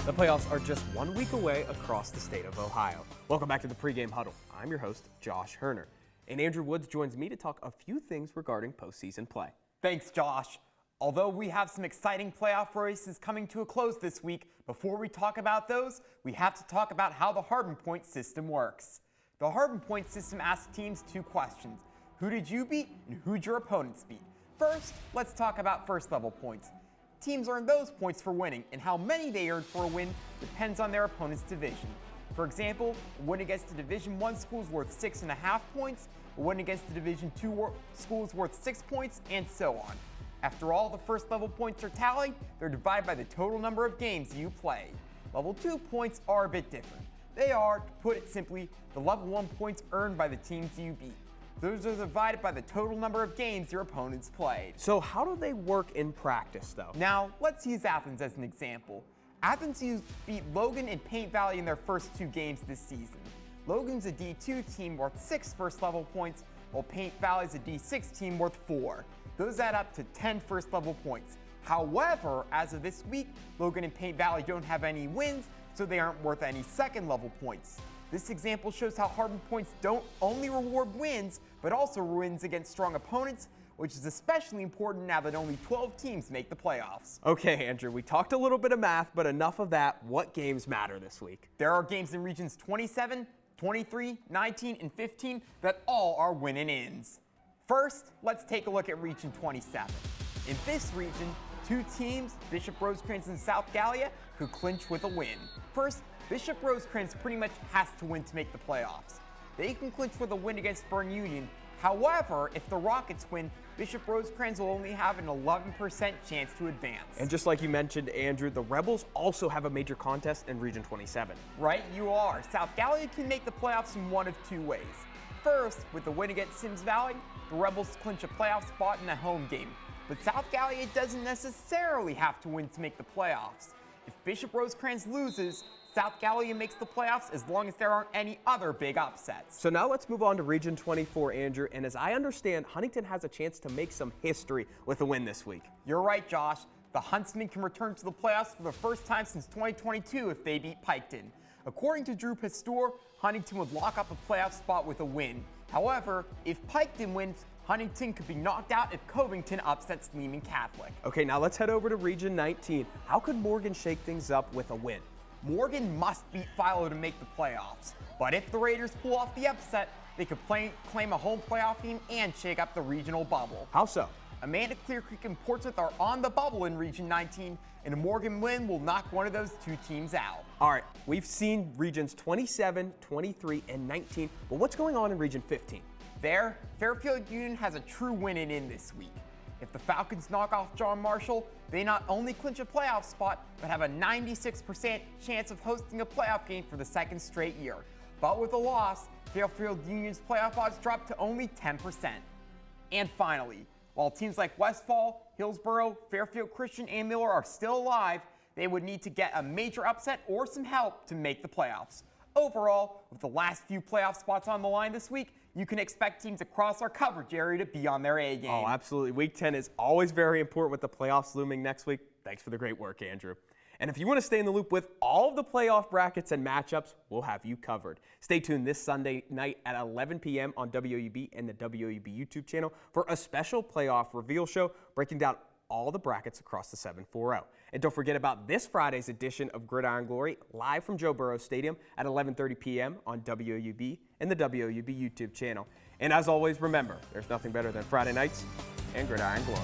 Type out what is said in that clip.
The playoffs are just 1 week away across the state of Ohio. Welcome back to the pregame huddle. I'm your host, Josh Herner. And Andrew Woods joins me to talk a few things regarding postseason play. Thanks, Josh. Although we have some exciting playoff races coming to a close this week, before we talk about those, we have to talk about how the Hardman Point system works. The Hardman Point system asks teams two questions. Who did you beat and who'd your opponents beat? First, let's talk about first level points. Teams earn those points for winning, and how many they earn for a win depends on their opponent's division. For example, a win against a Division I school is worth 6.5 points, a win against a Division II school is worth 6 points, and so on. After all the first level points are tallied, they're divided by the total number of games you played. Level 2 points are a bit different. They are, to put it simply, the level 1 points earned by the teams you beat. Those are divided by the total number of games your opponents played. So how do they work in practice, though? Now, let's use Athens as an example. Athens beat Logan and Paint Valley in their first 2 games this season. Logan's a D2 team worth 6 first-level points, while Paint Valley's a D6 team worth 4. Those add up to 10 first-level points. However, as of this week, Logan and Paint Valley don't have any wins, so they aren't worth any second-level points. This example shows how Hardman points don't only reward wins, but also wins against strong opponents, which is especially important now that only 12 teams make the playoffs. Okay, Andrew, we talked a little bit of math, but enough of that. What games matter this week? There are games in regions 27, 23, 19, and 15 that all are win-and-ins. First, let's take a look at region 27. In this region, 2 teams, Bishop Rosecrans and South Gallia, could clinch with a win. First, Bishop Rosecrans pretty much has to win to make the playoffs. They can clinch with a win against Bern Union. However, if the Rockets win, Bishop Rosecrans will only have an 11% chance to advance. And just like you mentioned, Andrew, the Rebels also have a major contest in Region 27. Right, you are. South Gallia can make the playoffs in one of 2 ways. First, with the win against Sims Valley, the Rebels clinch a playoff spot in a home game. But South Gallia doesn't necessarily have to win to make the playoffs. If Bishop Rosecrans loses, South Gallia makes the playoffs as long as there aren't any other big upsets. So now let's move on to Region 24, Andrew. And as I understand, Huntington has a chance to make some history with a win this week. You're right, Josh. The Huntsmen can return to the playoffs for the first time since 2022 if they beat Piketon. According to Drew Pasteur, Huntington would lock up a playoff spot with a win. However, if Piketon wins, Huntington could be knocked out if Covington upsets Lehman Catholic. Okay, now let's head over to Region 19. How could Morgan shake things up with a win? Morgan must beat Philo to make the playoffs. But if the Raiders pull off the upset, they could claim a home playoff game and shake up the regional bubble. How so? Amanda, Clear Creek, and Portsmouth are on the bubble in Region 19, and a Morgan win will knock one of those 2 teams out. All right, we've seen Regions 27, 23, and 19, but what's going on in Region 15? There, Fairfield Union has a true win-in this week. If the Falcons knock off John Marshall, they not only clinch a playoff spot, but have a 96% chance of hosting a playoff game for the 2nd straight year. But with a loss, Fairfield Union's playoff odds drop to only 10%. And finally, while teams like Westfall, Hillsborough, Fairfield Christian, and Miller are still alive, they would need to get a major upset or some help to make the playoffs. Overall, with the last few playoff spots on the line this week, you can expect teams across our coverage area to be on their A game. Oh, absolutely. Week 10 is always very important with the playoffs looming next week. Thanks for the great work, Andrew. And if you want to stay in the loop with all of the playoff brackets and matchups, we'll have you covered. Stay tuned this Sunday night at 11 p.m. on WUB and the WUB YouTube channel for a special playoff reveal show breaking down all the brackets across the 7-4-0. And don't forget about this Friday's edition of Gridiron Glory, live from Joe Burrow Stadium at 11:30 p.m. on WUB and the WUB YouTube channel. And as always, remember, there's nothing better than Friday nights and Gridiron Glory.